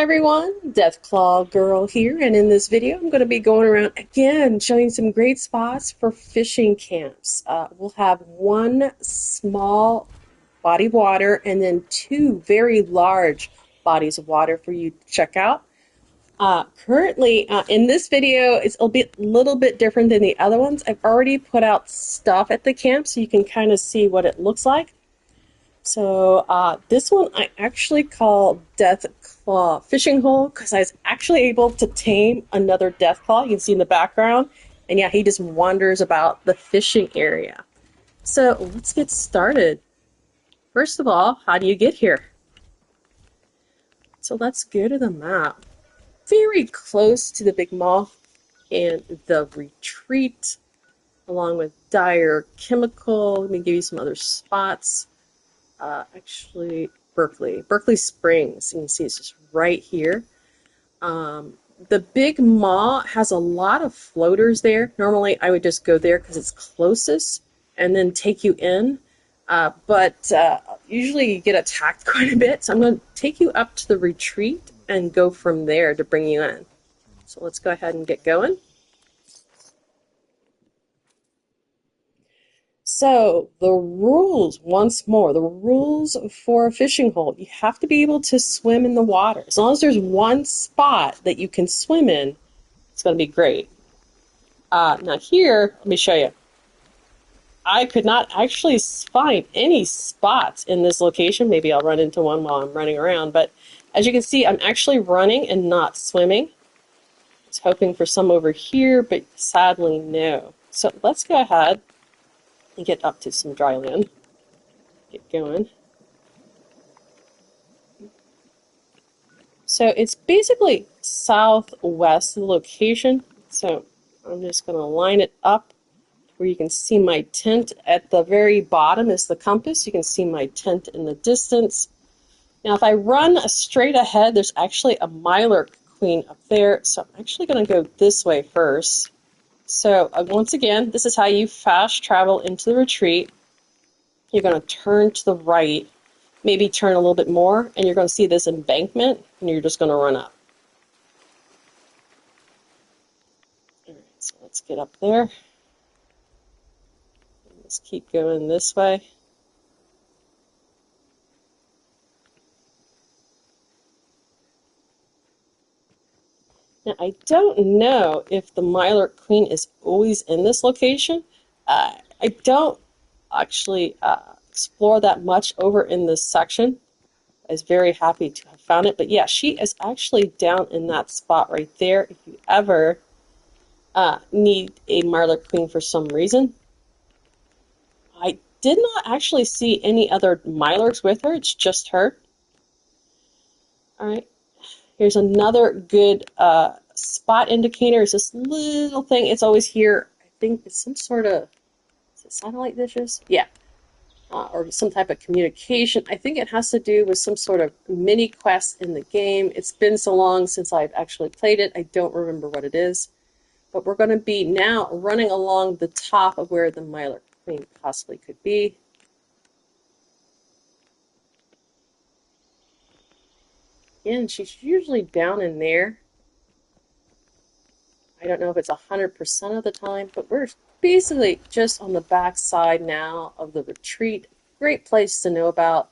everyone, Deathclaw Girl here, and in this video I'm going to be going around again showing some great spots for fishing camps. We'll have one small body of water and then two very large bodies of water for you to check out. Currently, in this video, it'll be a little bit different than the other ones. I've already put out stuff at the camp so you can kind of see what it looks like. So this one I actually call Deathclaw Fishing Hole because I was actually able to tame another Deathclaw. You can see in the background. And yeah, he just wanders about the fishing area. So let's get started. First of all, how do you get here? So let's go to the map. Very close to the big mall and the retreat, along with Dire Chemical. Let me give you some other spots. Actually, Berkeley Springs. You can see it's just right here. The big mall has a lot of floaters there. Normally, I would just go there because it's closest and then take you in. But usually you get attacked quite a bit. So I'm going to take you up to the retreat and go from there to bring you in. So let's go ahead and get going. So the rules, once more, the rules for a fishing hole. You have to be able to swim in the water. As long as there's one spot that you can swim in, it's going to be great. Now here, let me show you. I could not actually find any spots in this location. Maybe I'll run into one while I'm running around. But as you can see, I'm actually running and not swimming. I was hoping for some over here, but sadly no. So let's go ahead and get up to some dry land. Get going. So it's basically southwest of the location. So I'm just going to line it up where you can see my tent. At the very bottom is the compass. You can see my tent in the distance. Now if I run straight ahead, there's actually a Mirelurk queen up there. So I'm actually going to go this way first. So once again, this is how you fast travel into the retreat. You're going to turn to the right, maybe turn a little bit more, and you're going to see this embankment, and you're just going to run up. All right, so let's get up there. Let's keep going this way. Now, I don't know if the Mirelurk Queen is always in this location. I don't actually explore that much over in this section. I was very happy to have found it. But yeah, she is actually down in that spot right there if you ever need a Mirelurk Queen for some reason. I did not actually see any other Mirelurks with her. It's just her. All right. Here's another good spot indicator. It's this little thing. It's always here. I think it's some sort of, is it satellite dishes? Yeah. Or some type of communication. I think it has to do with some sort of mini quest in the game. It's been so long since I've actually played it. I don't remember what it is. But we're going to be now running along the top of where the Mirelurk Queen possibly could be. Again, she's usually down in there. I don't know if it's 100% of the time, but we're basically just on the back side now of the retreat. Great place to know about.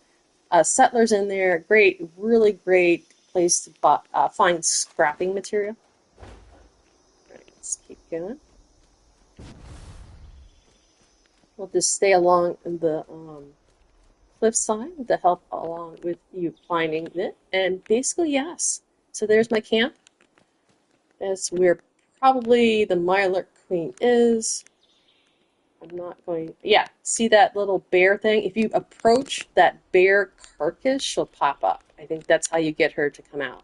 Settlers in there. Great, really great place to find scrapping material. All right, let's keep going. We'll just stay along the cliffside to help along with you finding it. And basically, yes. So there's my camp. That's where probably the Mirelurk Queen is. I'm not going... Yeah, see that little bear thing? If you approach that bear carcass, she'll pop up. I think that's how you get her to come out.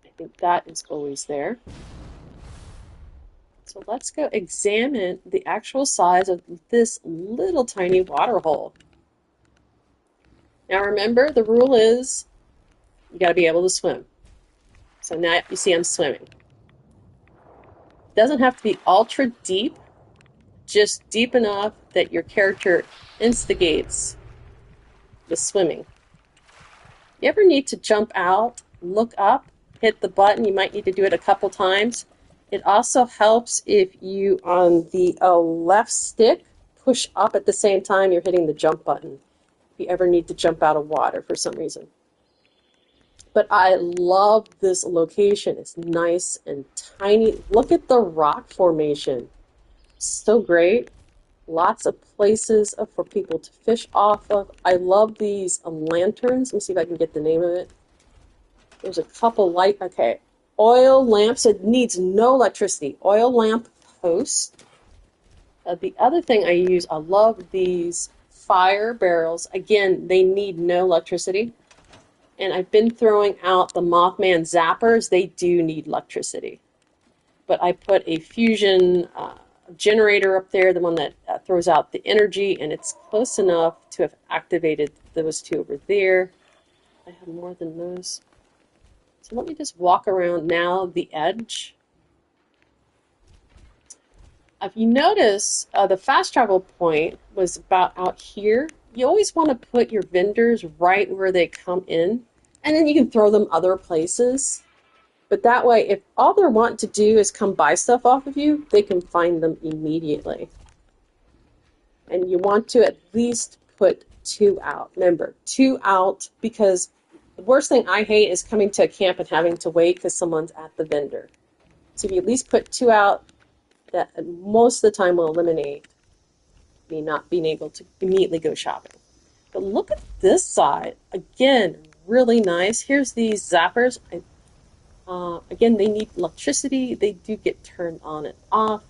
I think that is always there. So let's go examine the actual size of this little tiny water hole. Now remember, the rule is you got to be able to swim. So now you see I'm swimming. It doesn't have to be ultra deep, just deep enough that your character instigates the swimming. you ever need to jump out, look up, hit the button, you might need to do it a couple times. It also helps if you, on the left stick, push up at the same time you're hitting the jump button, if you ever need to jump out of water for some reason. But I love this location. It's nice and tiny. Look at the rock formation. So great. Lots of places for people to fish off of. I love these lanterns. Let me see if I can get the name of it. There's a couple light, okay. Oil lamps. It needs no electricity. Oil lamp post. The other thing I use, I love these fire barrels. Again, they need no electricity. And I've been throwing out the Mothman zappers. They do need electricity. But I put a fusion generator up there, the one that throws out the energy, and it's close enough to have activated those two over there. I have more than those. So let me just walk around now the edge. If you notice, the fast travel point was about out here. You always want to put your vendors right where they come in, and then you can throw them other places. But that way, if all they're wanting to do is come buy stuff off of you, they can find them immediately. And you want to at least put 2 out. Remember, 2 out, because the worst thing I hate is coming to a camp and having to wait because someone's at the vendor. So if you at least put 2 out, that most of the time will eliminate me not being able to immediately go shopping. But look at this side. Again, really nice. Here's these zappers. Again, they need electricity. They do get turned on and off,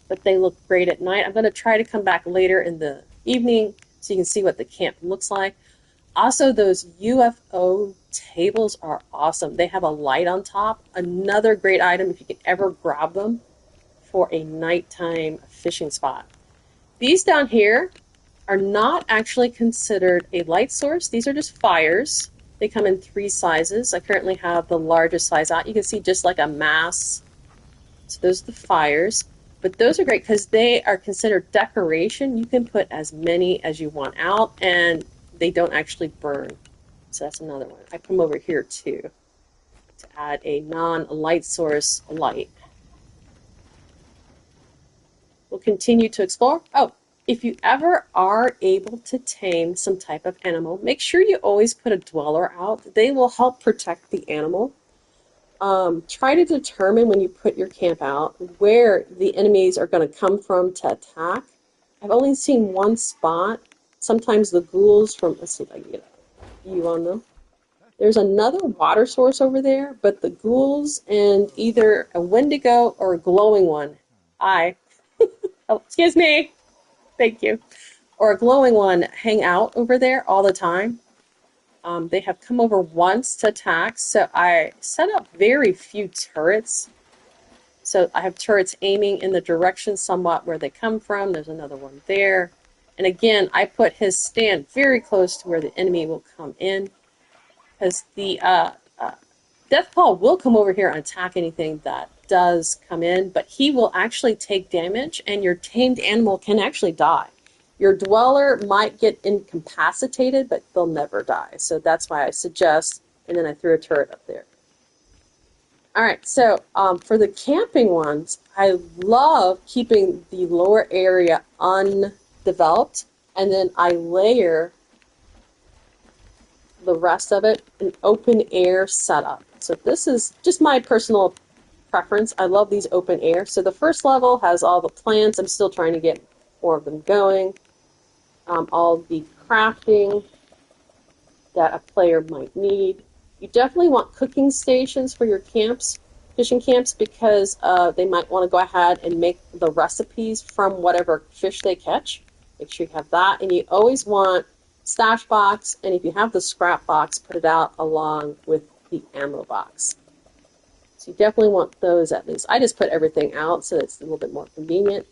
but they look great at night. I'm going to try to come back later in the evening so you can see what the camp looks like. Also, those UFO tables are awesome. They have a light on top. Another great item if you can ever grab them for a nighttime fishing spot. These down here are not actually considered a light source. These are just fires. They come in 3 sizes. I currently have the largest size out. You can see just like a mass. So those are the fires. But those are great because they are considered decoration. You can put as many as you want out, and they don't actually burn. So that's another one. I come over here too to add a non-light source light. We'll continue to explore. Oh, if you ever are able to tame some type of animal, make sure you always put a dweller out. They will help protect the animal. Try to determine when you put your camp out where the enemies are going to come from to attack. I've only seen one spot. Sometimes the ghouls from, let's see if I can get a view on them. There's another water source over there, but the ghouls and either a wendigo or a glowing one. Oh, excuse me. Thank you. Or a glowing one hang out over there all the time. They have come over once to attack, so I set up very few turrets. So I have turrets aiming in the direction somewhat where they come from. There's another one there. And again, I put his stand very close to where the enemy will come in. Because the Deathclaw will come over here and attack anything that does come in, but he will actually take damage, and your tamed animal can actually die. Your dweller might get incapacitated, but they'll never die. So that's why I suggest, and then I threw a turret up there. All right, so for the camping ones, I love keeping the lower area undeveloped, and then I layer the rest of it an open air setup. So this is just my personal preference. I love these open air. So the first level has all the plants. I'm still trying to get more of them going. All the crafting that a player might need. You definitely want cooking stations for your camps, fishing camps, because they might want to go ahead and make the recipes from whatever fish they catch. Make sure you have that. And you always want stash box, and if you have the scrap box, put it out along with the ammo box. So you definitely want those at least. I just put everything out so it's a little bit more convenient.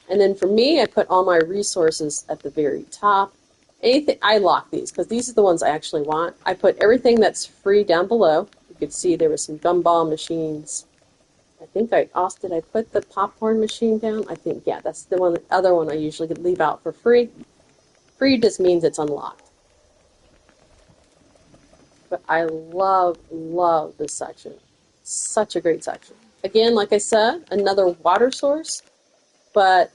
And then for me, I put all my resources at the very top. Anything, I lock these because these are the ones I actually want. I put everything that's free down below. You could see there was some gumball machines. I think did I put the popcorn machine down? I think, yeah, that's the one. The other one I usually could leave out for free. Free just means it's unlocked. But I love this section. Such a great section. Again, like I said, another water source, but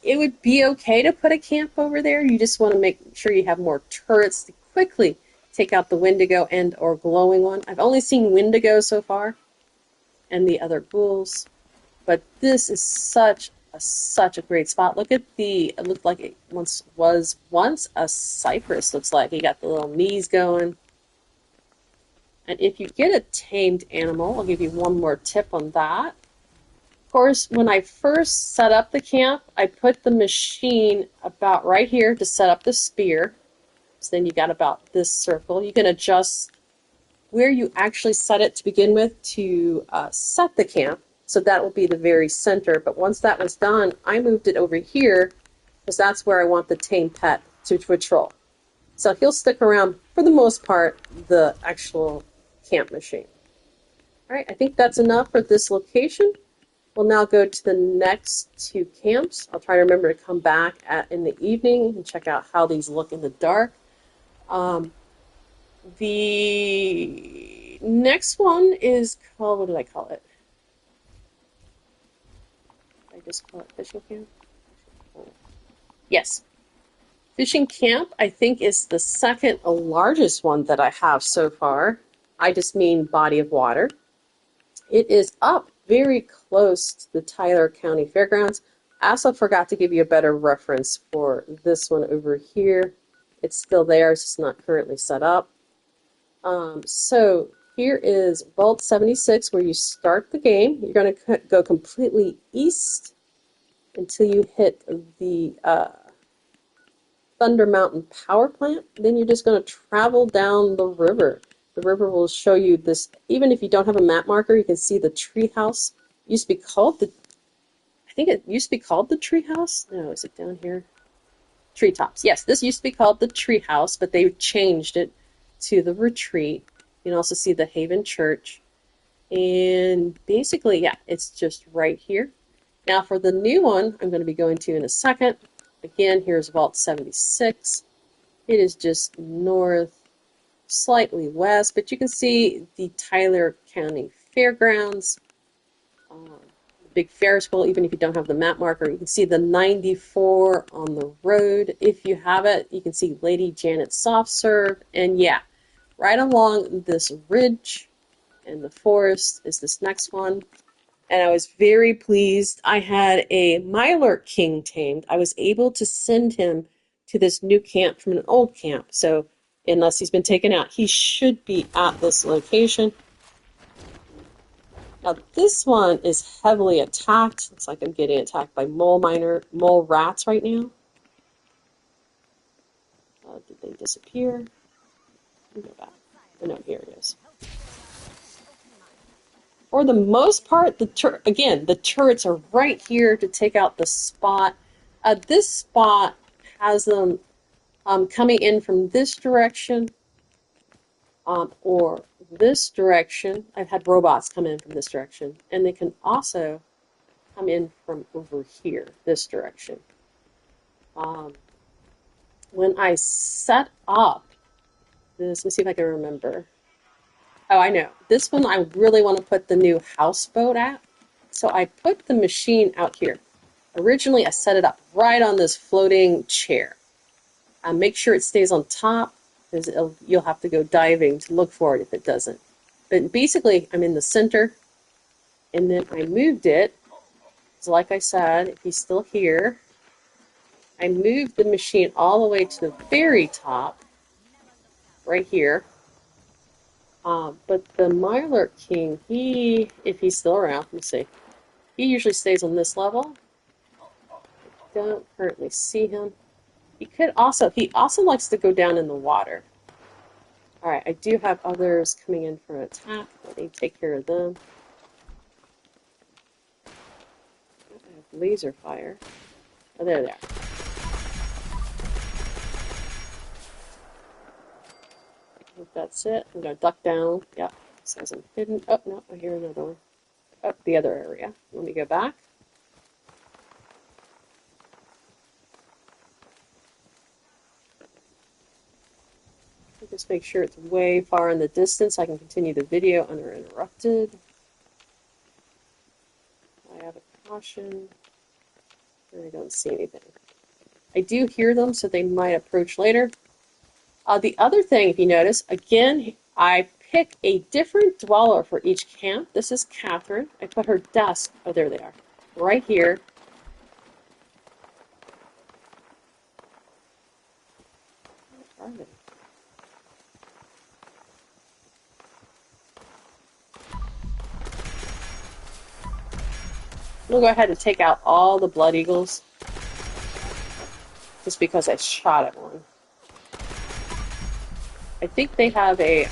it would be okay to put a camp over there. You just want to make sure you have more turrets to quickly take out the Wendigo and or glowing one. I've only seen Wendigo so far and the other ghouls, but this is such a great spot. Look at it looked like it was once a cypress, looks like. You got the little knees going. And if you get a tamed animal, I'll give you one more tip on that. Of course, when I first set up the camp, I put the machine about right here to set up the spear. So then you got about this circle. You can adjust where you actually set it to begin with to set the camp. So that will be the very center. But once that was done, I moved it over here because that's where I want the tame pet to patrol. So he'll stick around, for the most part, the actual camp machine. All right, I think that's enough for this location. We'll now go to the next two camps. I'll try to remember to come back in the evening and check out how these look in the dark. The next one is called, what did I call it? Did I just call it Fishing Camp? Yes. Fishing Camp, I think, is the second largest one that I have so far. I just mean body of water. It is up very close to the Tyler County Fairgrounds. I also forgot to give you a better reference for this one over here. It's still there, it's just not currently set up. So here is Vault 76, where you start the game. You're going to go completely east until you hit the Thunder Mountain Power Plant. Then you're just going to travel down the river. The river will show you this. Even if you don't have a map marker, you can see the tree house. It used to be called I think it used to be called the tree house. No, is it down here? Treetops. Yes, this used to be called the tree house, but they changed it to the retreat. You can also see the Haven Church. And basically, yeah, it's just right here. Now for the new one, I'm going to be going to in a second. Again, here's Vault 76. It is just north, slightly west, but you can see the Tyler County Fairgrounds, the big Ferris wheel. Even if you don't have the map marker, you can see the 94 on the road. If you have it, you can see Lady Janet's Soft Serve, and yeah, right along this ridge in the forest is this next one. And I was very pleased. I had a Mirelurk King tamed. I was able to send him to this new camp from an old camp. So unless he's been taken out, he should be at this location. Now this one is heavily attacked. Looks like I'm getting attacked by mole rats right now. Did they disappear? Let me go back. Oh no, here it is. For the most part, the turrets are right here to take out the spot. This spot has them coming in from this direction or this direction. I've had robots come in from this direction, and they can also come in from over here, this direction. When I set up this, let me see if I can remember. Oh, I know. This one I really want to put the new houseboat at. So I put the machine out here. Originally, I set it up right on this floating chair. Make sure it stays on top, because you'll have to go diving to look for it if it doesn't. But basically, I'm in the center, and then I moved it. So like I said, if he's still here, I moved the machine all the way to the very top, right here. But the Mirelurk King, if he's still around, let me see. He usually stays on this level. I don't currently see him. He also likes to go down in the water. Alright, I do have others coming in for an attack. Let me take care of them. I have laser fire. Oh, there they are. I think that's it. I'm going to duck down. Yep, it says I'm hidden. Oh, no, I hear another one. Oh, the other area. Let me go back. Just make sure it's way far in the distance so I can continue the video uninterrupted. I have a caution. I don't see anything. I do hear them, so they might approach later. The other thing, if you notice, again, I pick a different dweller for each camp. This is Catherine. I put her desk, oh, there they are, right here. Where are they? I'm going to go ahead and take out all the blood eagles, just because I shot at one. I think they have a,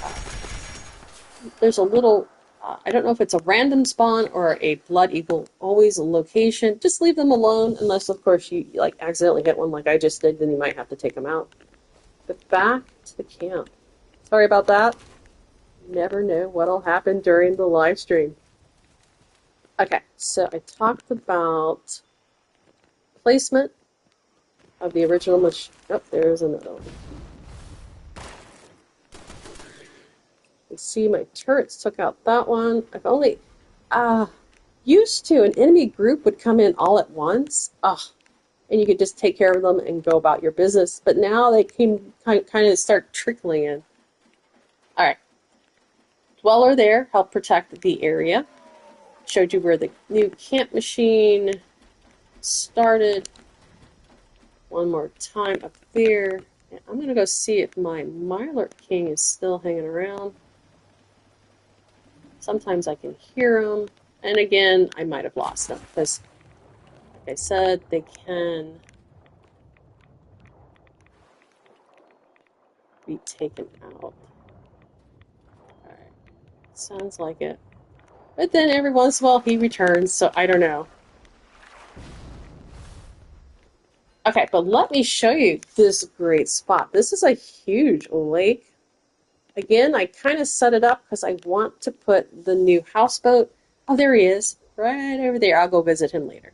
there's a little, I don't know if it's a random spawn or a blood eagle, always a location. Just leave them alone, unless, of course, you like accidentally hit one like I just did, then you might have to take them out. But back to the camp. Sorry about that. Never know what'll happen during the live stream. Okay, so I talked about placement of the original machine. Oh, there's another one. You see my turrets took out that one. I've only used to an enemy group would come in all at once. And you could just take care of them and go about your business. But now they can kind of start trickling in. All right. Dweller there, help protect the area. Showed you where the new camp machine started. One more time up there. And I'm going to go see if my Mirelurk King is still hanging around. Sometimes I can hear him. And again, I might have lost them because, like I said, they can be taken out. Alright. Sounds like it. But then every once in a while he returns, so I don't know. Okay, but let me show you this great spot. This is a huge lake. Again, I kind of set it up because I want to put the new houseboat. Oh, there he is, right over there. I'll go visit him later.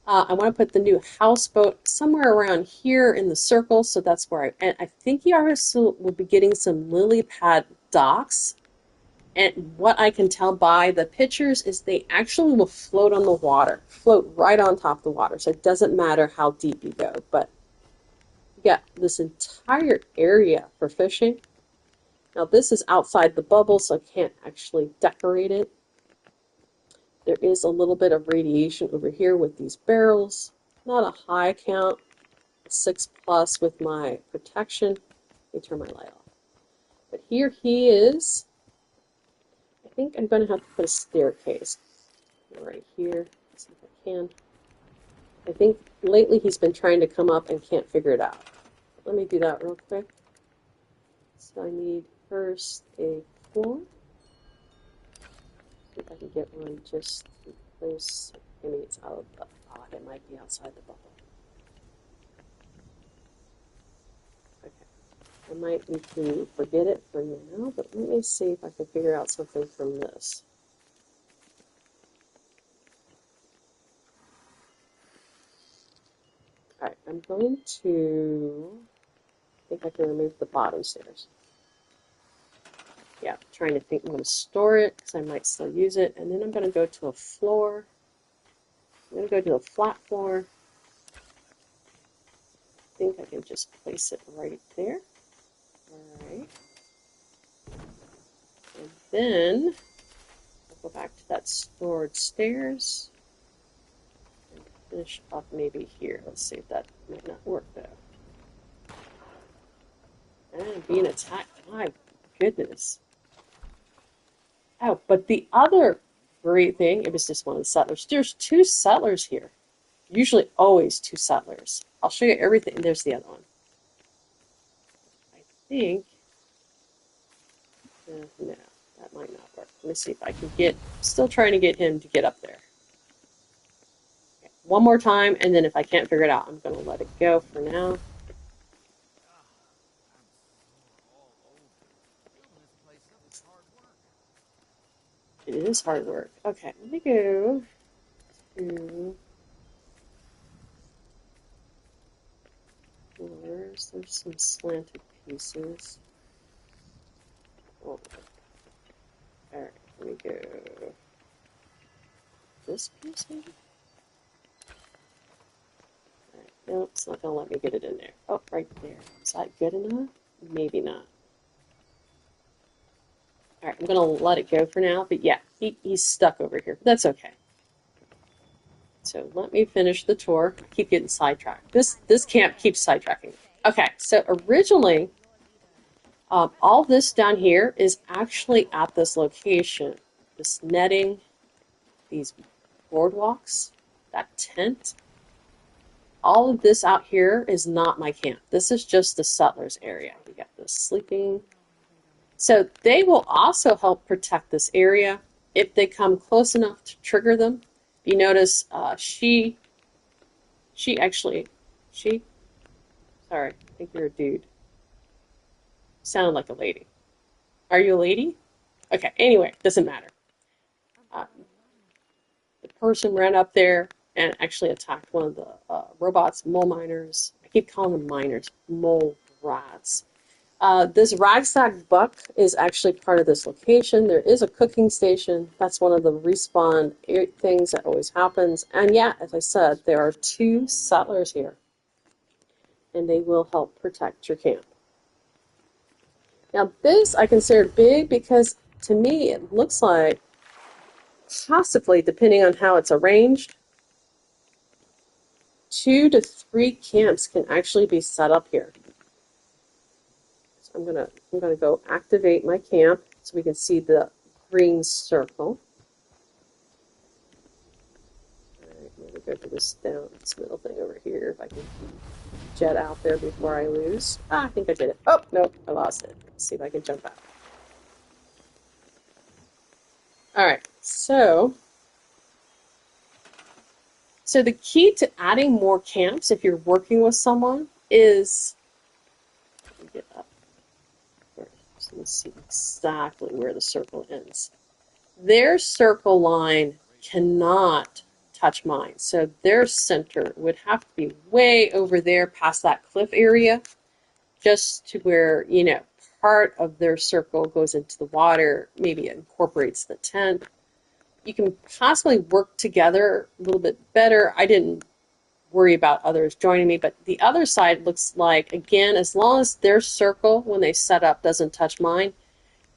I want to put the new houseboat somewhere around here in the circle, so that's where and I think you also will be getting some lily pad docks. And what I can tell by the pictures is they actually will float on the water, float right on top of the water. So it doesn't matter how deep you go, but you got this entire area for fishing. Now this is outside the bubble, so I can't actually decorate it. There is a little bit of radiation over here with these barrels. Not a high count, 6+ with my protection. Let me turn my light off. But here he is. I think I'm going to have to put a staircase right here. Let's see if I can. I think lately he's been trying to come up and can't figure it out. Let me do that real quick. So I need first a floor. See if I can get one just in place. I mean, it's out of the pot. It might be outside the bubble. Okay. I might need to forget it for now, but let me see if I can figure out something from this. Alright, I'm going to, I think I can remove the bottom stairs. Yeah, trying to think I'm going to store it because I might still use it. And then I'm going to go to a floor. I'm going to go to a flat floor. I think I can just place it right there. Alright. And then I'll go back to that stored stairs. And finish up maybe here. Let's see if that might not work though. And being attacked. My goodness. Oh, but the other great thing, it was just one of the settlers. There's 2 settlers here. Usually always 2 settlers. I'll show you everything. There's the other one. I think, no, that might not work. Let me see if I can get, still trying to get him to get up there. Okay, one more time, and then if I can't figure it out, I'm going to let it go for now. It is hard work. Okay, let me go to floors. There's some slanted pieces. Oh. Alright, let me go this piece maybe? Alright, no, it's not gonna let me get it in there. Oh, right there. Is that good enough? Maybe not. Alright, I'm gonna let it go for now, but yeah, he's stuck over here. But that's okay. So let me finish the tour. I keep getting sidetracked. This camp keeps sidetracking. Okay, so originally, all this down here is actually at this location. This netting, these boardwalks, that tent. All of this out here is not my camp. This is just the settlers area. We got the sleeping. So they will also help protect this area if they come close enough to trigger them. You notice sorry, I think you're a dude. Sounded like a lady. Are you a lady? Okay, anyway, doesn't matter. The person ran up there and actually attacked one of the robots, mole miners. I keep calling them miners, mole rats. This ragsack buck is actually part of this location. There is a cooking station. That's one of the respawn things that always happens. And yeah, as I said, there are 2 settlers here. And they will help protect your camp. Now this I consider big because to me it looks like possibly, depending on how it's arranged, 2 to 3 camps can actually be set up here. So I'm gonna go activate my camp so we can see the green circle. Alright, I'm gonna go to this middle thing over here if I can jet out there before I lose. I think I did it. Oh, nope, I lost it. Let's see if I can jump out. Alright, so the key to adding more camps if you're working with someone is, let me get up here, so let's see exactly where the circle ends. Their circle line cannot touch mine, so their center would have to be way over there past that cliff area, just to where, you know, part of their circle goes into the water, maybe it incorporates the tent. You can possibly work together a little bit better. I didn't worry about others joining me, but the other side looks like, again, as long as their circle, when they set up, doesn't touch mine,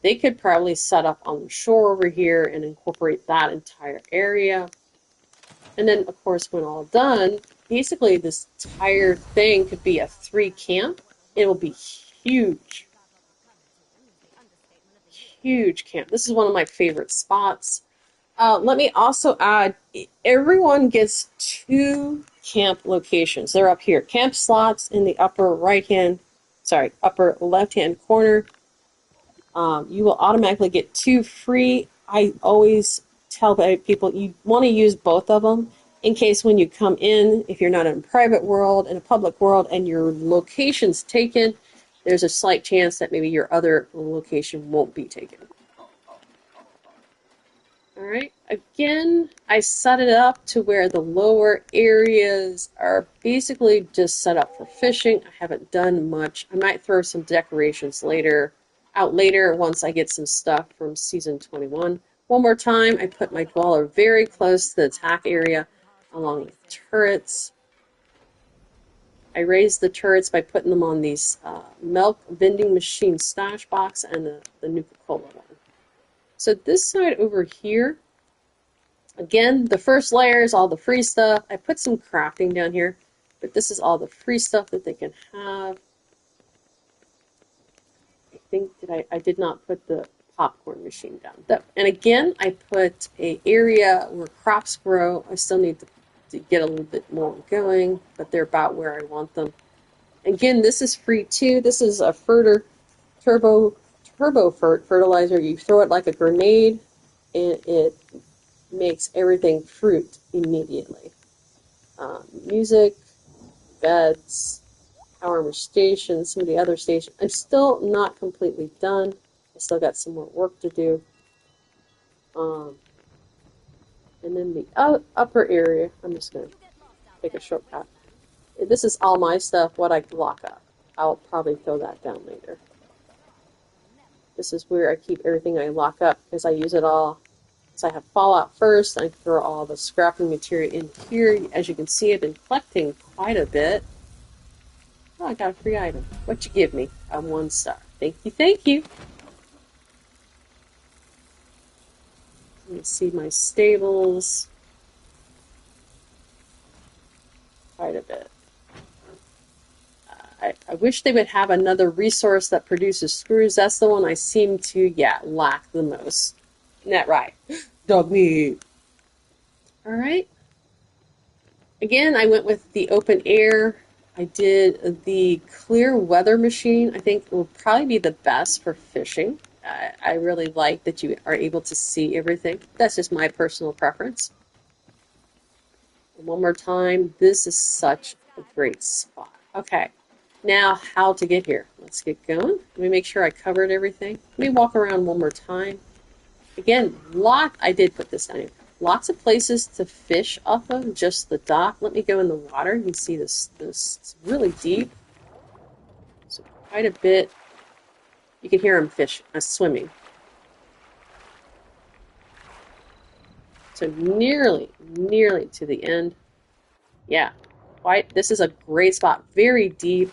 they could probably set up on the shore over here and incorporate that entire area. And then, of course, when all done, basically this entire thing could be a 3 camp. It will be huge. Huge camp. This is one of my favorite spots. Let me also add, everyone gets 2 camp locations. They're up here. Camp slots in the upper left-hand corner. You will automatically get 2 free. I always tell people you want to use both of them in case when you come in, if you're not in a private world, in a public world, and your location's taken, there's a slight chance that maybe your other location won't be taken. Alright, again, I set it up to where the lower areas are basically just set up for fishing. I haven't done much. I might throw some decorations out later once I get some stuff from Season 21. One more time, I put my dweller very close to the attack area along with turrets. I raised the turrets by putting them on these milk vending machine stash box and the Nuka-Cola one. So this side over here, again, the first layer is all the free stuff. I put some crafting down here, but this is all the free stuff that they can have. I think that I did not put the popcorn machine down. And again, I put an area where crops grow. I still need to get a little bit more going, but they're about where I want them. Again, this is free too. This is a turbo fertilizer. You throw it like a grenade, and it makes everything fruit immediately. Music, beds, power station, some of the other stations. I'm still not completely done. I still got some more work to do. And then the upper area, I'm just going to take a shortcut. This is all my stuff, what I lock up. I'll probably throw that down later. This is where I keep everything I lock up because I use it all. So I have Fallout first, I throw all the scrapping material in here. As you can see, I've been collecting quite a bit. Oh, I got a free item. What you give me? A 1 star. Thank you, thank you. Let me see my stables. Quite a bit. I wish they would have another resource that produces screws. That's the one I seem to, yeah, lack the most. Isn't that right? Dog meat. Alright. Again, I went with the open air. I did the clear weather machine. I think will probably be the best for fishing. I really like that you are able to see everything. That's just my personal preference. And one more time, this is such a great spot. Okay, now how to get here. Let's get going. Let me make sure I covered everything. Let me walk around one more time. Again, I did put this down here. Lots of places to fish off of, just the dock. Let me go in the water. You can see this it's really deep. So quite a bit. You can hear them swimming. So nearly to the end. Yeah, this is a great spot. Very deep.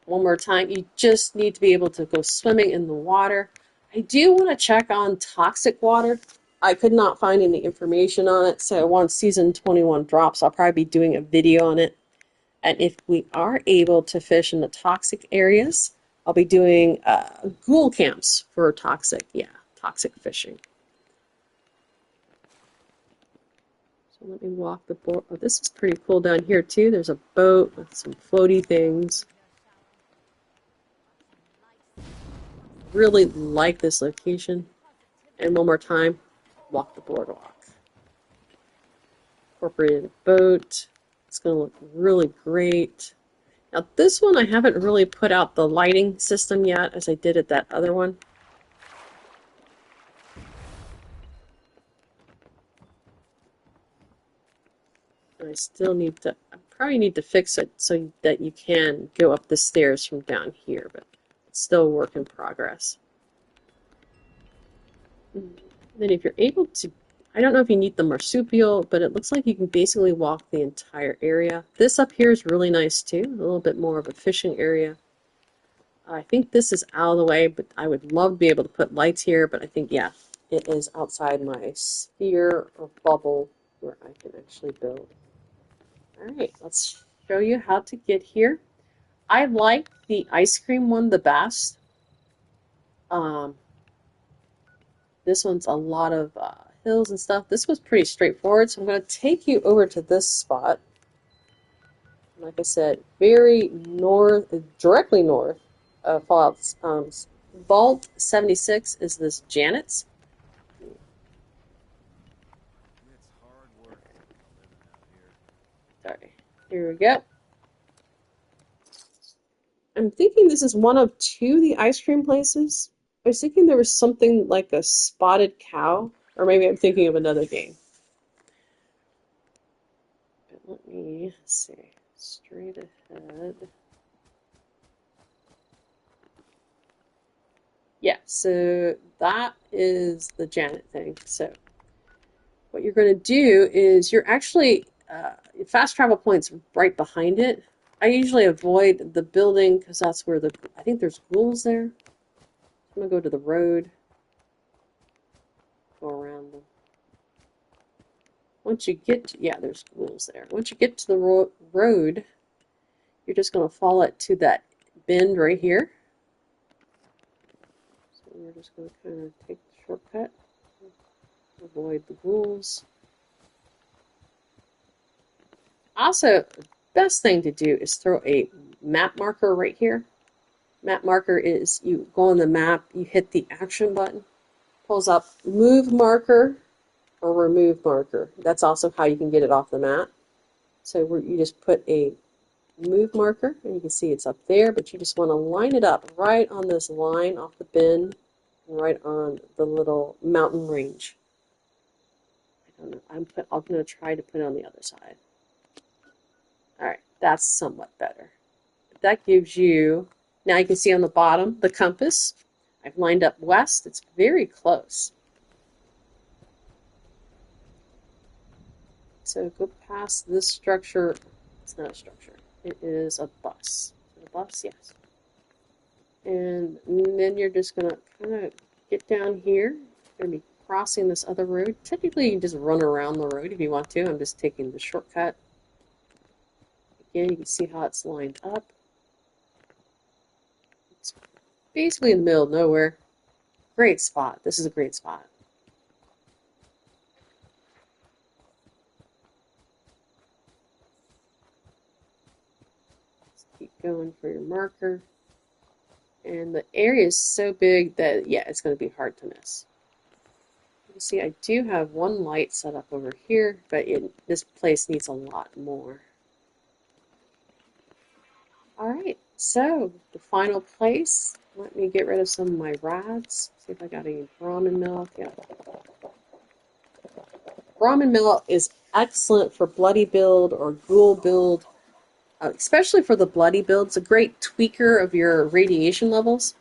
One more time, you just need to be able to go swimming in the water. I do want to check on toxic water. I could not find any information on it, so once season 21 drops, I'll probably be doing a video on it. And if we are able to fish in the toxic areas, I'll be doing ghoul camps for toxic fishing. So let me walk the board. Oh, this is pretty cool down here too. There's a boat with some floaty things. Really like this location. And one more time, walk the boardwalk. Incorporated boat. It's going to look really great. Now this one I haven't really put out the lighting system yet as I did at that other one. And I still need to, I probably need to fix it so that you can go up the stairs from down here, but it's still a work in progress. And then if you're able to, I don't know if you need the marsupial, but it looks like you can basically walk the entire area. This up here is really nice too, a little bit more of a fishing area. I think this is out of the way, but I would love to be able to put lights here, but I think, yeah, it is outside my sphere or bubble where I can actually build. Alright, let's show you how to get here. I like the ice cream one the best. This one's a lot of hills and stuff. This was pretty straightforward, so I'm going to take you over to this spot. Like I said, very north, directly north of Fallout. Vault 76 is this Janet's. Sorry, here we go. I'm thinking this is one of two the ice cream places. I was thinking there was something like a spotted cow, or maybe I'm thinking of another game. But let me see. Straight ahead. Yeah, so that is the Janet thing. So what you're going to do is you're actually, fast travel point's right behind it. I usually avoid the building because that's where I think there's ghouls there. I'm going to go to the road. Go around them. Once you get to, yeah, there's ghouls there. Once you get to the road, you're just going to follow it to that bend right here. So we're just going to kind of take the shortcut. Avoid the ghouls. Also, best thing to do is throw a map marker right here. Map marker is you go on the map, you hit the action button, pulls up move marker or remove marker. That's also how you can get it off the map. So you just put a move marker, and you can see it's up there, but you just want to line it up right on this line off the bend, right on the little mountain range. I don't know. I'm going to try to put it on the other side. Alright, that's somewhat better. That gives you, now you can see on the bottom, the compass. I've lined up west. It's very close. So go past this structure. It's not a structure. It is a bus. Is it a bus? Yes. And then you're just going to kind of get down here. You're going to be crossing this other road. Typically, you can just run around the road if you want to. I'm just taking the shortcut. Again, you can see how it's lined up. It's basically in the middle of nowhere. Great spot. This is a great spot. Just keep going for your marker. And the area is so big that, yeah, it's going to be hard to miss. You see, I do have one light set up over here, but this place needs a lot more. Alright, so the final place. Let me get rid of some of my rads. See if I got any Brahmin milk. Yeah. Brahmin milk is excellent for bloody build or ghoul build, especially for the bloody build. It's a great tweaker of your radiation levels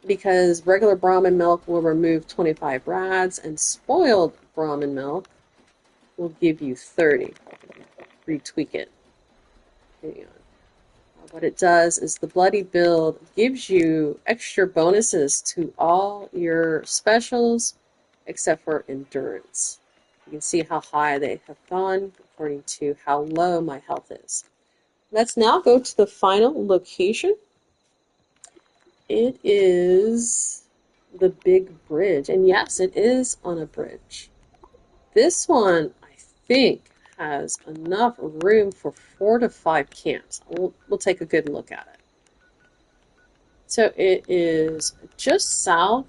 because regular Brahmin milk will remove 25 rads and spoiled Brahmin milk will give you 30. Retweak it. Hang on. What it does is the bloody build gives you extra bonuses to all your specials except for endurance. You can see how high they have gone according to how low my health is. Let's now go to the final location. It is the big bridge. And yes, it is on a bridge. This one, I think, has enough room for 4 to 5 camps. We'll take a good look at it. So it is just south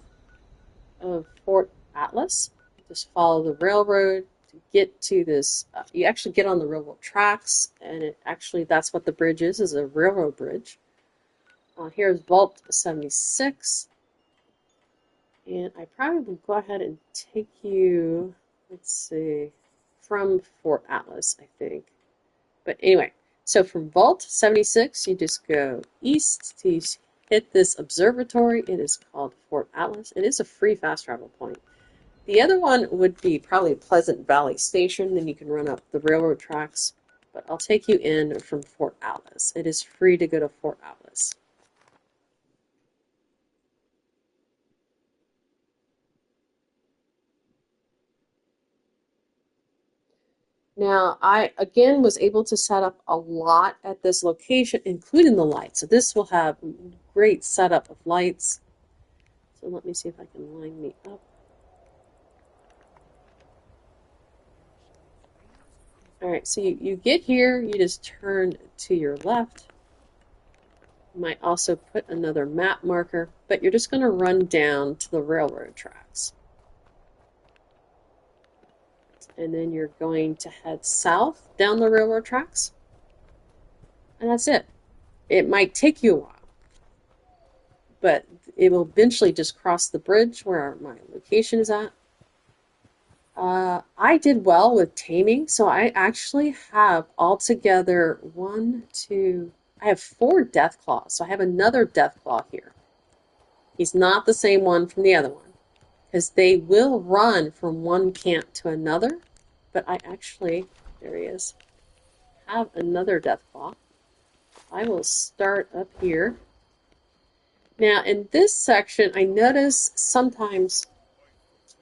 of Fort Atlas. Just follow the railroad to get to this. You actually get on the railroad tracks, and that's what the bridge is a railroad bridge. Here's Vault 76. And I probably will go ahead and take you, let's see, from Fort Atlas, I think. But anyway, so from Vault 76, you just go east to hit this observatory. It is called Fort Atlas. It is a free fast travel point. The other one would be probably Pleasant Valley Station. Then you can run up the railroad tracks. But I'll take you in from Fort Atlas. It is free to go to Fort Atlas. Now, I, again, was able to set up a lot at this location, including the lights. So this will have great setup of lights. So let me see if I can line me up. All right, so you get here, you just turn to your left. You might also put another map marker, but you're just going to run down to the railroad tracks. And then you're going to head south down the railroad tracks. And that's it. It might take you a while, but it will eventually just cross the bridge where my location is at. I did well with taming, so I actually have altogether I have 4 Deathclaws, so I have another Deathclaw here. He's not the same one from the other one, because they will run from one camp to another, but I actually, there he is, have another Deathclaw. I will start up here. Now, in this section, I notice sometimes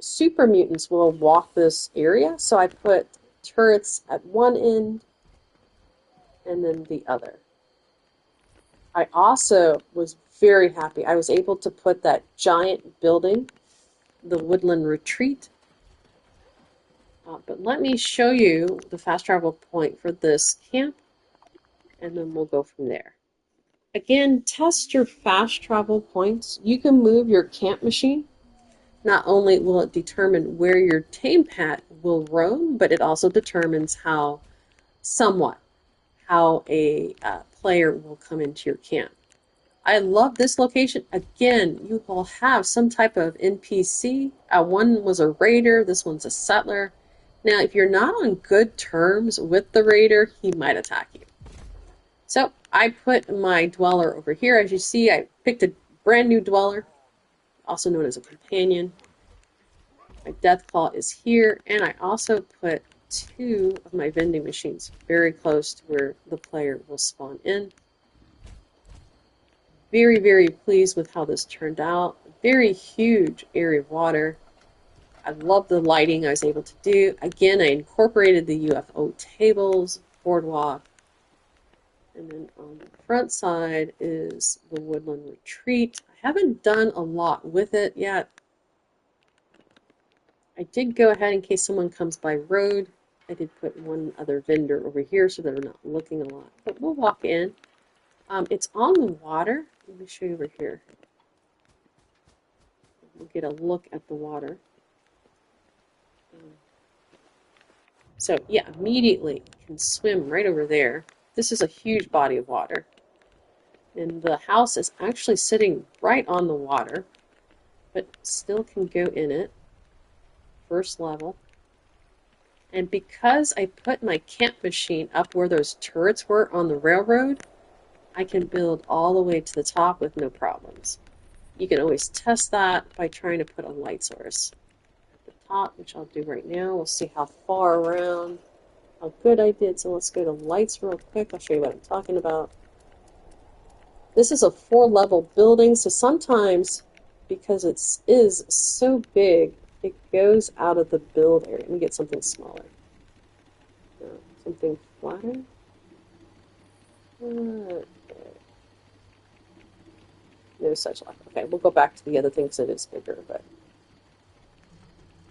super mutants will walk this area, so I put turrets at one end and then the other. I also was very happy. I was able to put that giant building, the Woodland Retreat. But let me show you the fast travel point for this camp, and then we'll go from there. Again, test your fast travel points. You can move your camp machine. Not only will it determine where your tame pet will roam, but it also determines how a player will come into your camp. I love this location. Again, you will have some type of NPC. One was a raider, this one's a settler. Now, if you're not on good terms with the raider, he might attack you. So I put my dweller over here. As you see, I picked a brand new dweller. also known as a companion. My Deathclaw is here, and I also put 2 of my vending machines very close to where the player will spawn in. Very, very pleased with how this turned out. Very huge area of water. I love the lighting I was able to do. Again, I incorporated the UFO tables, Boardwalk, and then on the front side is the Woodland Retreat. I haven't done a lot with it yet. I did go ahead in case someone comes by road. I did put 1 other vendor over here so they're not looking a lot. But we'll walk in. It's on the water. Let me show you over here. We'll get a look at the water. So yeah, immediately can swim right over there. This is a huge body of water. And the house is actually sitting right on the water, but still can go in it. First level. And because I put my camp machine up where those turrets were on the railroad, I can build all the way to the top with no problems. You can always test that by trying to put a light source at the top, which I'll do right now. We'll see how far around, how good I did. So let's go to lights real quick. I'll show you what I'm talking about. This is a 4-level building, so sometimes, because it is so big, it goes out of the build area. Let me get something smaller. Something flatter. No such luck. Okay, we'll go back to the other things that is bigger, but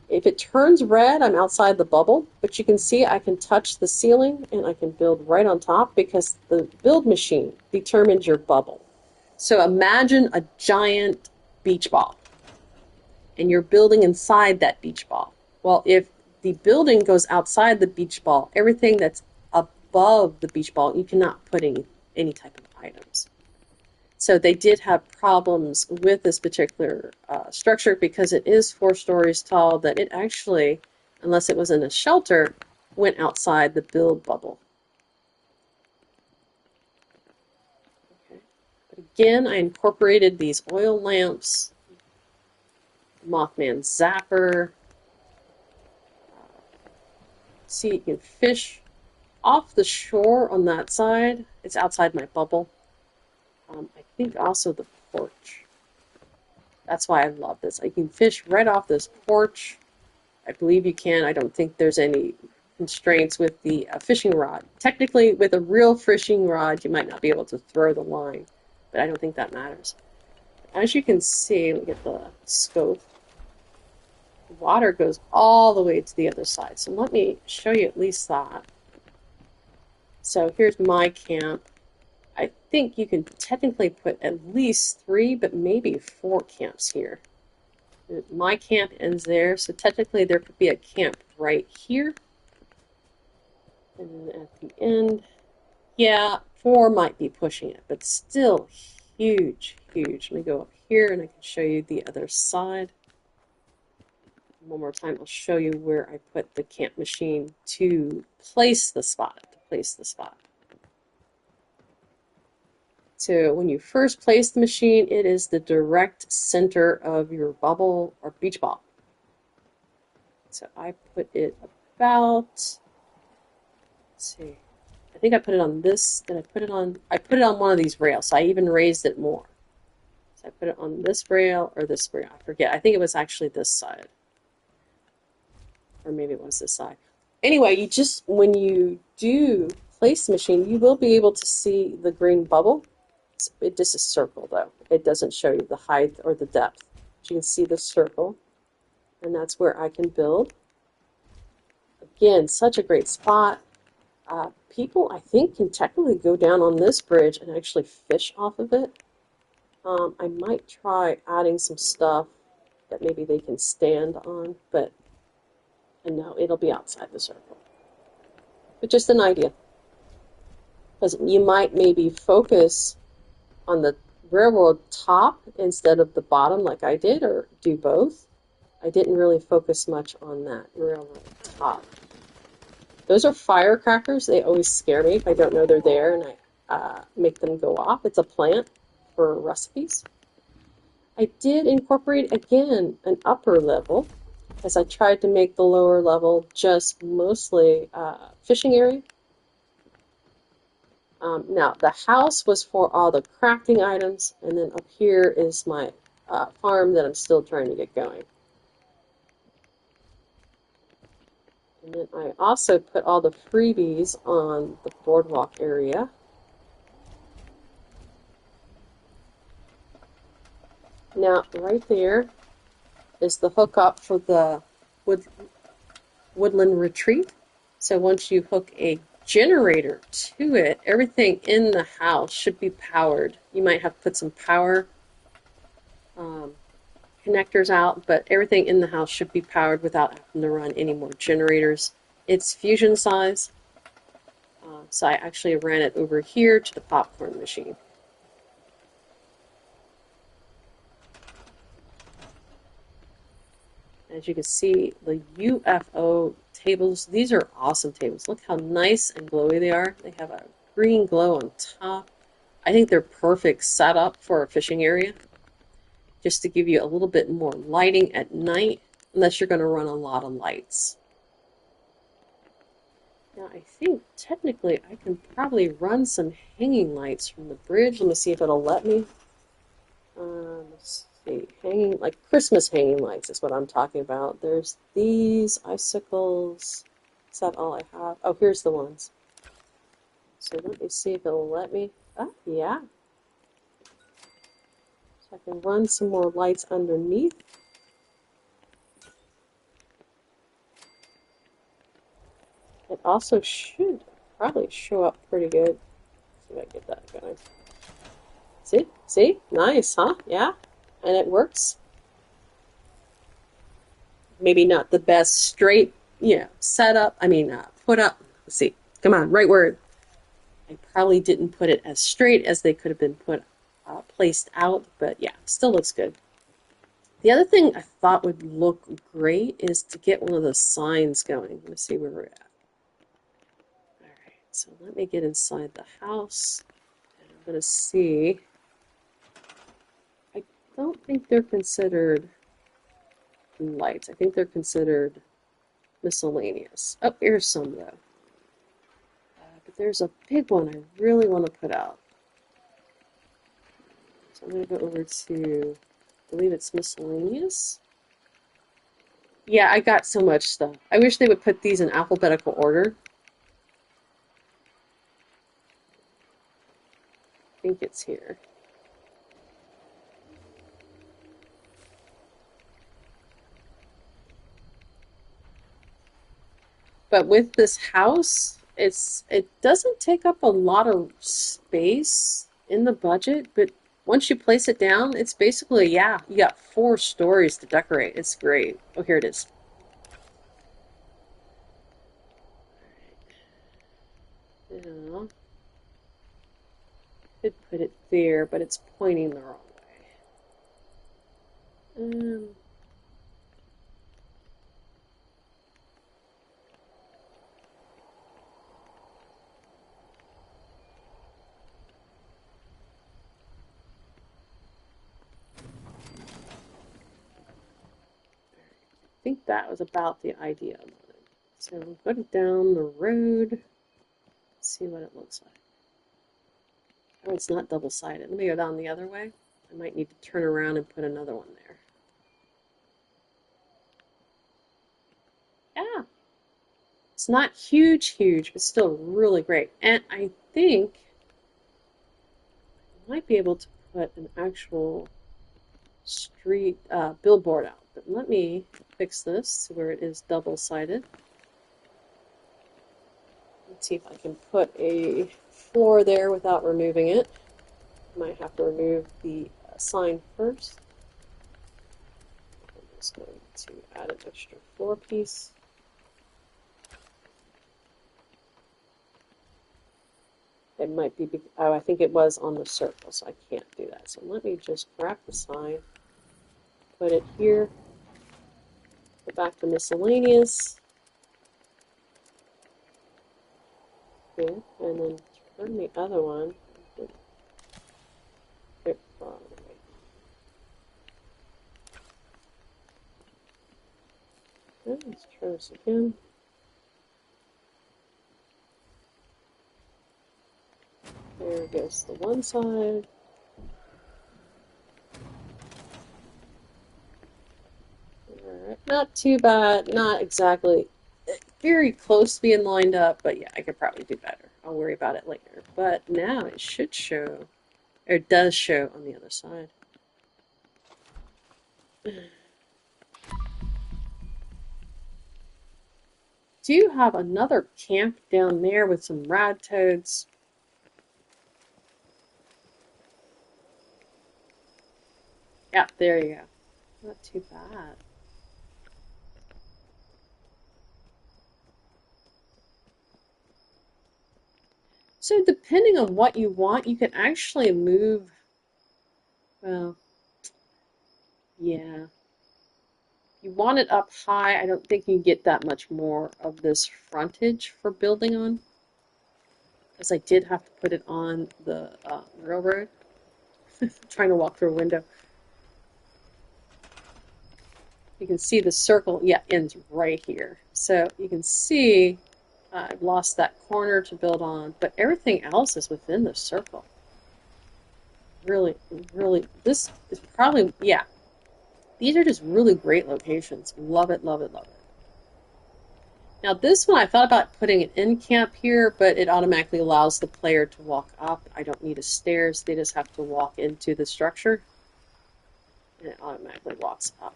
if it turns red, I'm outside the bubble, but you can see I can touch the ceiling and I can build right on top because the build machine determines your bubble. So imagine a giant beach ball and you're building inside that beach ball. Well, if the building goes outside the beach ball, everything that's above the beach ball, you cannot put any type of items. So they did have problems with this particular structure because it is 4 stories tall, that it actually, unless it was in a shelter, went outside the build bubble. Okay. But again, I incorporated these oil lamps, Mothman zapper. See, you can fish off the shore on that side. It's outside my bubble. I think also the porch. That's why I love this. I can fish right off this porch. I believe you can. I don't think there's any constraints with the fishing rod. Technically, with a real fishing rod, you might not be able to throw the line, but I don't think that matters. As you can see, look at the scope. The water goes all the way to the other side. So let me show you at least that. So here's my camp. I think you can technically put at least 3, but maybe 4 camps here. My camp ends there, so technically there could be a camp right here. And then at the end, yeah, 4 might be pushing it, but still huge, huge. Let me go up here and I can show you the other side. One more time, I'll show you where I put the camp machine to place the spot. So when you first place the machine, it is the direct center of your bubble or beach ball. So I put it about, let's see, I think I put it on this, then I put it on one of these rails, so I even raised it more. So I put it on this rail or this rail, I forget. I think it was actually this side. Or maybe it was this side. Anyway, when you do place the machine, you will be able to see the green bubble. It just is a circle, though. It doesn't show you the height or the depth. But you can see the circle, and that's where I can build. Again, such a great spot. People, I think, can technically go down on this bridge and actually fish off of it. I might try adding some stuff that maybe they can stand on, but no, it'll be outside the circle. But just an idea. Because you might maybe focus on the railroad top instead of the bottom like I did, or do both. I didn't really focus much on that railroad top. Those are firecrackers. They always scare me if I don't know they're there and I make them go off. It's a plant for recipes. I did incorporate again an upper level, as I tried to make the lower level just mostly fishing area. Now, the house was for all the crafting items, and then up here is my farm that I'm still trying to get going. And then I also put all the freebies on the boardwalk area. Now, right there is the hookup for the Woodland Retreat. So once you hook a generator to it, everything in the house should be powered. You might have to put some power connectors out, but everything in the house should be powered without having to run any more generators. It's fusion size, so I actually ran it over here to the popcorn machine. As you can see, the UFO tables, these are awesome tables. Look how nice and glowy they are. They have a green glow on top. I think they're perfect setup for a fishing area, just to give you a little bit more lighting at night, unless you're going to run a lot of lights. Now, I think technically I can probably run some hanging lights from the bridge. Let me see if it'll let me. Let's see, hanging, like Christmas hanging lights is what I'm talking about. There's these icicles. Is that all I have? Oh, here's the ones. So let me see if it'll let me. Oh, yeah. So I can run some more lights underneath. It also should probably show up pretty good. Let's see if I get that going. See? See? Nice, huh? Yeah. And it works. Maybe not the best straight, setup. Put up. Let's see. Come on, right word. I probably didn't put it as straight as they could have been placed out, but yeah, still looks good. The other thing I thought would look great is to get one of the signs going. Let me see where we're at. All right, so let me get inside the house, and I'm going to see. I don't think they're considered lights. I think they're considered miscellaneous. Oh, here's some though. But there's a big one I really want to put out. So I'm going to go over to, I believe it's miscellaneous. Yeah, I got so much stuff. I wish they would put these in alphabetical order. I think it's here. But with this house, it doesn't take up a lot of space in the budget, but once you place it down, it's basically, yeah, you got 4 stories to decorate. It's great. Oh, here it is. Yeah. Could put it there, but it's pointing the wrong way. I think that was about the idea of it. So I'm going down the road, see what it looks like. Oh, it's not double-sided. Let me go down the other way. I might need to turn around and put another one there. Yeah. It's not huge, but still really great. And I think I might be able to put an actual street billboard out. But let me fix this to where it is double-sided. Let's see if I can put a floor there without removing it. Might have to remove the sign first. I'm just going to add an extra floor piece. It might be, I think it was on the circle, so I can't do that. So let me just grab the sign, put it here, go back to miscellaneous, okay, and then turn the other one. Okay, let's try this again. There goes the one side. Alright, not too bad. Not exactly very close to being lined up, but yeah, I could probably do better. I'll worry about it later. But now it should show, or it does show on the other side. Do have another camp down there with some rad toads. Yeah, there you go. Not too bad. So depending on what you want, you can actually move, well, yeah. You want it up high, I don't think you get that much more of this frontage for building on, because I did have to put it on the railroad. Trying to walk through a window. You can see the circle, yeah, ends right here. So you can see I've lost that corner to build on, but everything else is within the circle. Really, really, this is probably, yeah, these are just really great locations. Love it, love it, love it. Now this one, I thought about putting an end camp here, but it automatically allows the player to walk up. I don't need a stairs. They just have to walk into the structure, and it automatically walks up.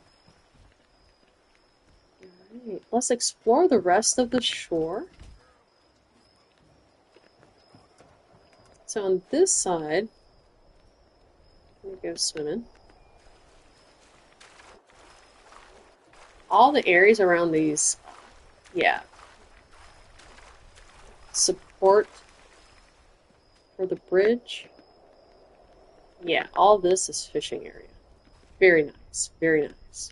All right, let's explore the rest of the shore. So on this side, let me go swimming. All the areas around these, yeah, support for the bridge. Yeah, all this is fishing area. Very nice, very nice.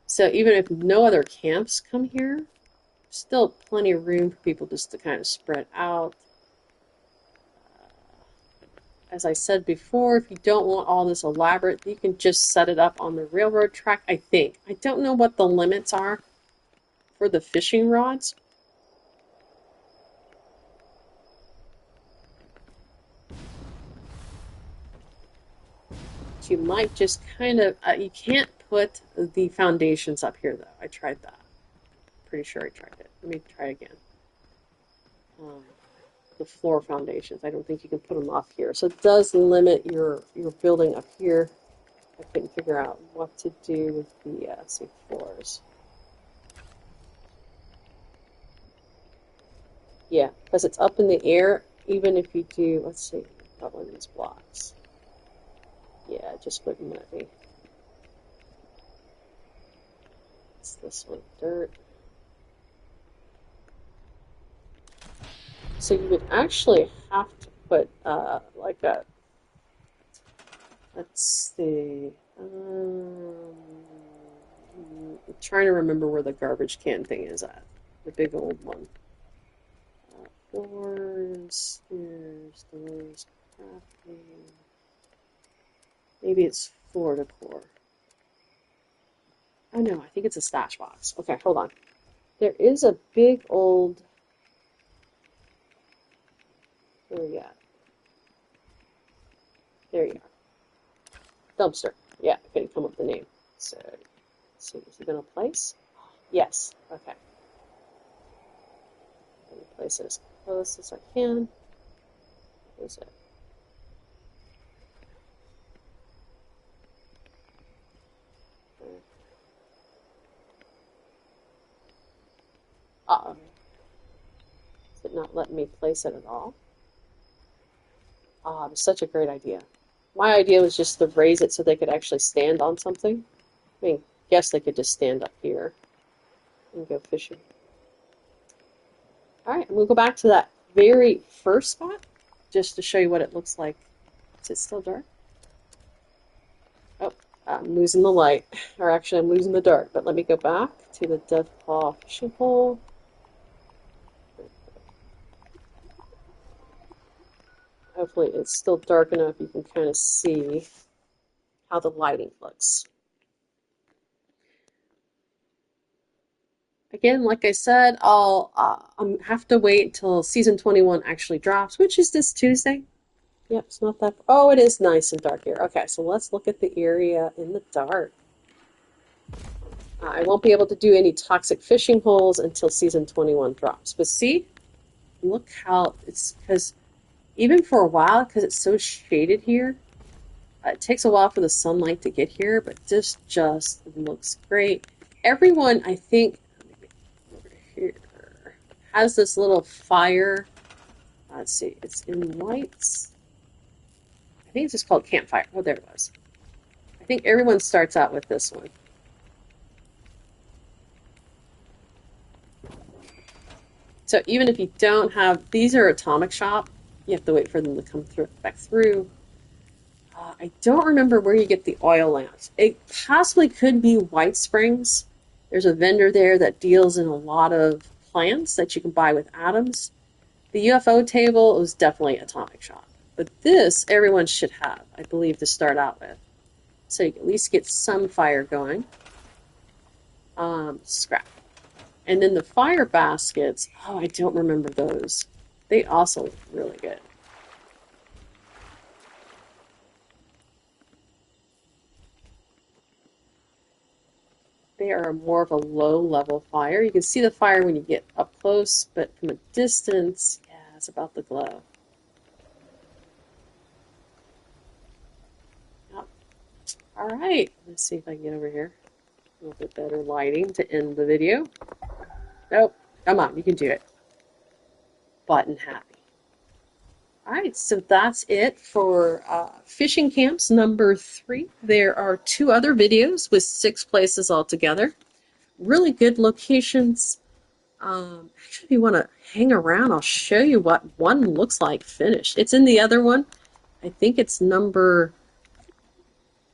So even if no other camps come here, still plenty of room for people just to kind of spread out. As I said before, if you don't want all this elaborate, you can just set it up on the railroad track, I think. I don't know what the limits are for the fishing rods. You might just kind of, you can't put the foundations up here though. I tried that. Pretty sure I tried it. Let me try again. The floor foundations, I don't think you can put them up here. So it does limit your building up here. I couldn't figure out what to do with the say floors. Yeah, because it's up in the air, even if you do, let's see, about one of these blocks. Yeah, it just wouldn't let me. It's this one, dirt. So you would actually have to put like a, let's see, I'm trying to remember where the garbage can thing is at, the big old one. Floors, stairs, doors, crafting. Maybe it's floor decor. Oh no, I think it's a stash box. Okay, hold on. There is a big old. Where are we at? There you are. Dumpster. Yeah, I couldn't come up with the name. So, let's see, is it going to place? Yes. Okay. Let me place it as close as I can. Is it? Uh-oh. Is it not letting me place it at all? Ah, it was such a great idea. My idea was just to raise it so they could actually stand on something. I mean, guess they could just stand up here and go fishing. All right, we'll go back to that very first spot just to show you what it looks like. Is it still dark? Oh, I'm losing the light. Or actually, I'm losing the dark. But let me go back to the Deathclaw fishing hole. Hopefully it's still dark enough you can kind of see how the lighting looks. Again, like I said, I'll have to wait until season 21 actually drops, which is this Tuesday. Yep, it's not that. Oh, it is nice and dark here. Okay, so let's look at the area in the dark. I won't be able to do any toxic fishing holes until season 21 drops. But see, look how it's, because even for a while, because it's so shaded here, it takes a while for the sunlight to get here, but this just looks great. Everyone, I think, over here, has this little fire. Let's see, it's in lights. I think it's just called campfire. Oh, there it was. I think everyone starts out with this one. So even if you don't have, these are atomic shop, you have to wait for them to come back through. I don't remember where you get the oil lamps. It possibly could be White Springs. There's a vendor there that deals in a lot of plants that you can buy with atoms. The UFO table was definitely atomic shop. But this, everyone should have, I believe, to start out with. So you can at least get some fire going. Scrap. And then the fire baskets, oh, I don't remember those. They also look really good. They are more of a low-level fire. You can see the fire when you get up close, but from a distance, yeah, it's about the glow. Yep. All right, let's see if I can get over here. A little bit better lighting to end the video. Nope, come on, you can do it. Button happy. All right, so that's it for Fishing Camps number 3. There are 2 other videos with 6 places altogether. Really good locations. Actually, if you want to hang around, I'll show you what one looks like finished. It's in the other one. I think it's number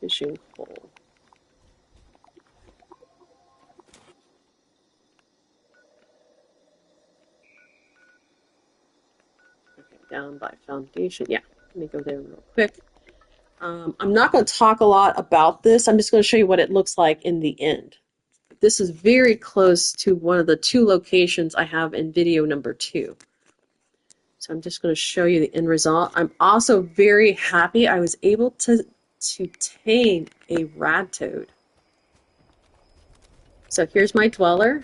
fishing hole. Okay, down by foundation. Yeah, let me go there real quick. I'm not going to talk a lot about this. I'm just going to show you what it looks like in the end. This is very close to one of the 2 locations I have in video number 2. So I'm just going to show you the end result. I'm also very happy I was able to tame a rad toad. So here's my dweller,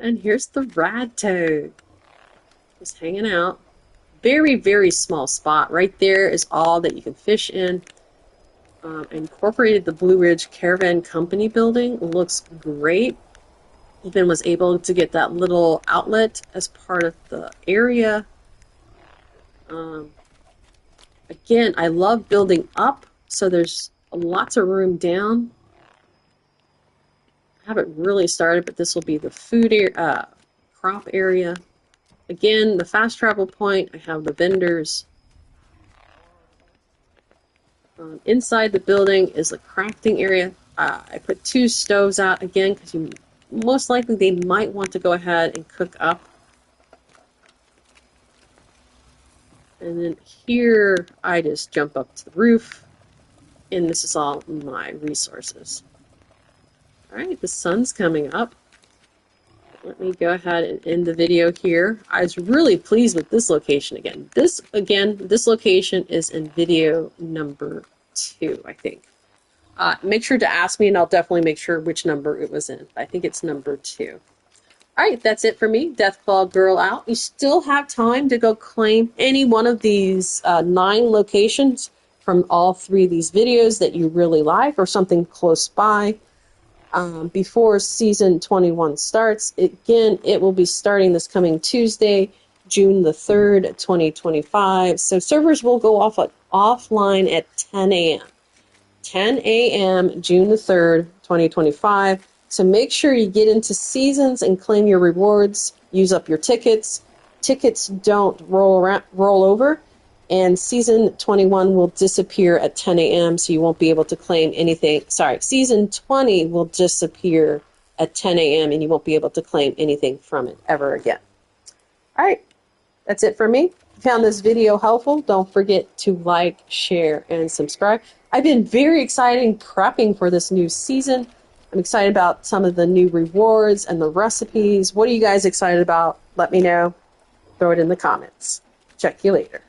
and here's the rad toad. Just hanging out. Very, very small spot. Right there is all that you can fish in. Incorporated the Blue Ridge Caravan Company building. Looks great. Even was able to get that little outlet as part of the area. Again, I love building up, so there's lots of room down. I haven't really started, but this will be the food crop area. Again, the fast travel point, I have the vendors. Inside the building is the crafting area. I put 2 stoves out again because you most likely they might want to go ahead and cook up. And then here I just jump up to the roof, and this is all my resources. All right, the sun's coming up. Let me go ahead and end the video here. I was really pleased with this location again. This location is in video number 2, I think. Make sure to ask me, and I'll definitely make sure which number it was in. I think it's number 2. All right, that's it for me. Deathclaw Girl out. You still have time to go claim any one of these 9 locations from all 3 of these videos that you really like, or something close by. Before season 21 starts. Again, it will be starting this coming Tuesday, June the 3rd, 2025. So servers will go offline at 10 a.m. 10 a.m. June the 3rd, 2025. So make sure you get into seasons and claim your rewards. Use up your tickets. Tickets don't roll over. And season 21 will disappear at 10 a.m., so you won't be able to claim anything. Sorry, season 20 will disappear at 10 a.m., and you won't be able to claim anything from it ever again. All right, that's it for me. If you found this video helpful, don't forget to like, share, and subscribe. I've been very excited prepping for this new season. I'm excited about some of the new rewards and the recipes. What are you guys excited about? Let me know. Throw it in the comments. Check you later.